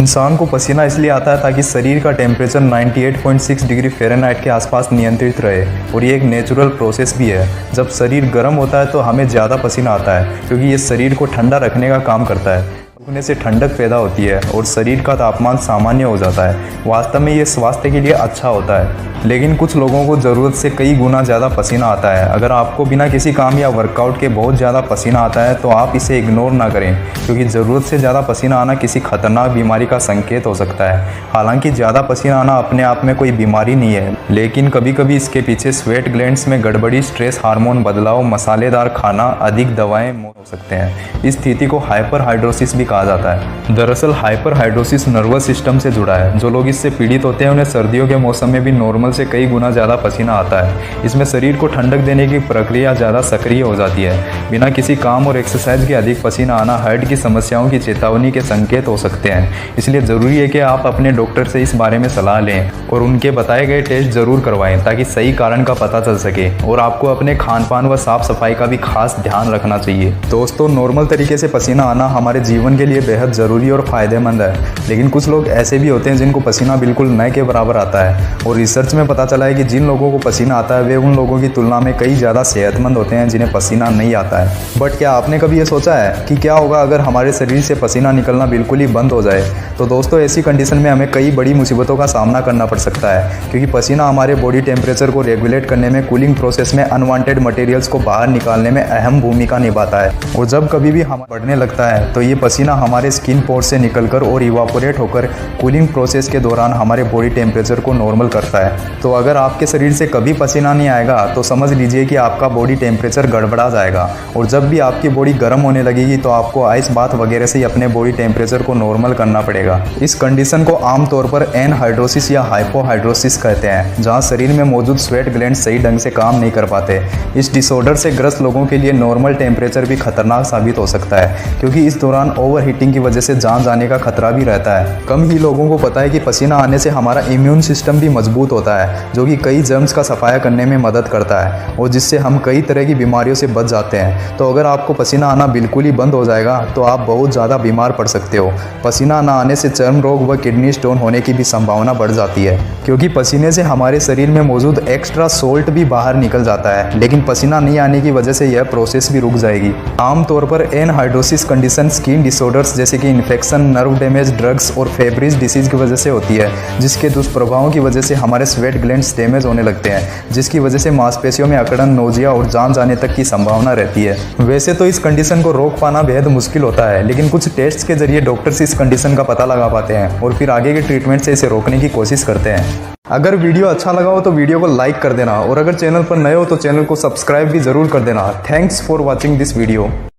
इंसान को पसीना इसलिए आता है ताकि शरीर का टेम्परेचर 98.6 डिग्री फ़ारेनहाइट के आसपास नियंत्रित रहे, और ये एक नेचुरल प्रोसेस भी है। जब शरीर गर्म होता है तो हमें ज़्यादा पसीना आता है, क्योंकि ये शरीर को ठंडा रखने का काम करता है। सूखने से ठंडक पैदा होती है और शरीर का तापमान सामान्य हो जाता है। वास्तव में ये स्वास्थ्य के लिए अच्छा होता है, लेकिन कुछ लोगों को ज़रूरत से कई गुना ज़्यादा पसीना आता है। अगर आपको बिना किसी काम या वर्कआउट के बहुत ज़्यादा पसीना आता है तो आप इसे इग्नोर ना करें, क्योंकि ज़रूरत से ज़्यादा पसीना आना किसी खतरनाक बीमारी का संकेत हो सकता है। हालांकि ज़्यादा पसीना आना अपने आप में कोई बीमारी नहीं है, लेकिन कभी कभी इसके पीछे स्वेट ग्लैंड्स में गड़बड़ी, स्ट्रेस हार्मोन बदलाव, मसालेदार खाना, अधिक दवाएं हो सकते हैं। इस स्थिति को हाइपरहाइड्रोसिस भी कहा जाता है। दरअसल हाइपरहाइड्रोसिस नर्वस सिस्टम से जुड़ा है। जो लोग इससे पीड़ित होते हैं उन्हें सर्दियों के मौसम में भी नॉर्मल से कई गुना ज़्यादा पसीना आता है। इसमें शरीर को ठंडक देने की प्रक्रिया ज़्यादा सक्रिय हो जाती है। बिना किसी काम और एक्सरसाइज के अधिक पसीना आना हार्ट की समस्याओं की चेतावनी के संकेत हो सकते हैं। इसलिए ज़रूरी है कि आप अपने डॉक्टर से इस बारे में सलाह लें और उनके बताए गए टेस्ट ज़रूर करवाएं, ताकि सही कारण का पता चल सके। और आपको अपने खान पान व साफ सफाई का भी खास ध्यान रखना चाहिए। दोस्तों, नॉर्मल तरीके से पसीना आना हमारे जीवन के लिए बेहद ज़रूरी और फ़ायदेमंद है, लेकिन कुछ लोग ऐसे भी होते हैं जिनको पसीना बिल्कुल न के बराबर आता है। और रिसर्च में पता चला है कि जिन लोगों को पसीना आता है वे उन लोगों की तुलना में कई ज़्यादा सेहतमंद होते हैं जिन्हें पसीना नहीं आता है। बट क्या आपने कभी ये सोचा है कि क्या होगा अगर हमारे शरीर से पसीना निकलना बिल्कुल ही बंद हो जाए? तो दोस्तों, ऐसी कंडीशन में हमें कई बड़ी मुसीबतों का सामना करना पड़ सकता है, क्योंकि पसीना हमारे बॉडी टेम्परेचर को रेगुलेट करने में, कूलिंग प्रोसेस में अनवांटेड मटेरियल्स को बाहर निकालने में अहम भूमिका निभाता है। और जब कभी भी हम बढ़ने लगता है तो ये पसीना हमारे स्किन पोर्स से निकलकर और इवापोरेट होकर कूलिंग प्रोसेस के दौरान हमारे बॉडी टेम्परेचर को नॉर्मल करता है। तो अगर आपके शरीर से कभी पसीना नहीं आएगा तो समझ लीजिए कि आपका बॉडी टेम्परेचर गड़बड़ा जाएगा, और जब भी आपकी बॉडी गर्म होने लगेगी तो आपको आइस बाथ वगैरह से ही अपने बॉडी टेम्परेचर को नॉर्मल करना पड़ेगा। इस कंडीशन को आमतौर पर एनहाइड्रोसिस या हाइपोहाइड्रोसिस कहते हैं, जहां शरीर में मौजूद स्वेट ग्लैंड सही ढंग से काम नहीं कर पाते। इस डिसऑर्डर से ग्रस्त लोगों के लिए नॉर्मल टेम्परेचर भी खतरनाक साबित हो सकता है, क्योंकि इस दौरान ओवर हीटिंग की वजह से जान जाने का खतरा भी रहता है। कम ही लोगों को पता है कि पसीना आने से हमारा इम्यून सिस्टम भी मजबूत होता है, जो कि कई जर्म्स का सफाया करने में मदद करता है, और जिससे हम कई तरह की बीमारियों से बच जाते हैं। तो अगर आपको पसीना आना बिल्कुल ही बंद हो जाएगा तो आप बहुत ज़्यादा बीमार पड़ सकते हो। पसीना ना आने से चर्म रोग व किडनी स्टोन होने की भी संभावना बढ़ जाती है, क्योंकि पसीने से हमारे शरीर में मौजूद एक्स्ट्रा सोल्ट भी बाहर निकल जाता है। लेकिन पसीना नहीं आने की वजह से यह प्रोसेस भी रुक जाएगी। आमतौर पर एनहाइड्रोसिस कंडीशन स्किन डिसऑर्डर्स जैसे कि इन्फेक्शन, नर्व डैमेज, ड्रग्स और फेब्रिज डिसीज की वजह से होती है, जिसके दुष्प्रभावों की वजह से हमारे स्वेट ग्लैंड्स डैमेज होने लगते हैं, जिसकी वजह से मांसपेशियों में अकड़न, नोजिया और जान जाने तक की संभावना रहती है। वैसे तो इस कंडीशन को रोक पाना बेहद मुश्किल होता है, लेकिन कुछ टेस्ट के जरिए डॉक्टर्स इस कंडीशन का पता लगा पाते हैं और फिर आगे के ट्रीटमेंट से इसे रोकने की कोशिश करते हैं। अगर वीडियो अच्छा लगा हो तो वीडियो को लाइक कर देना, और अगर चैनल पर नए हो तो चैनल को सब्सक्राइब भी जरूर कर देना। Thanks for watching this video.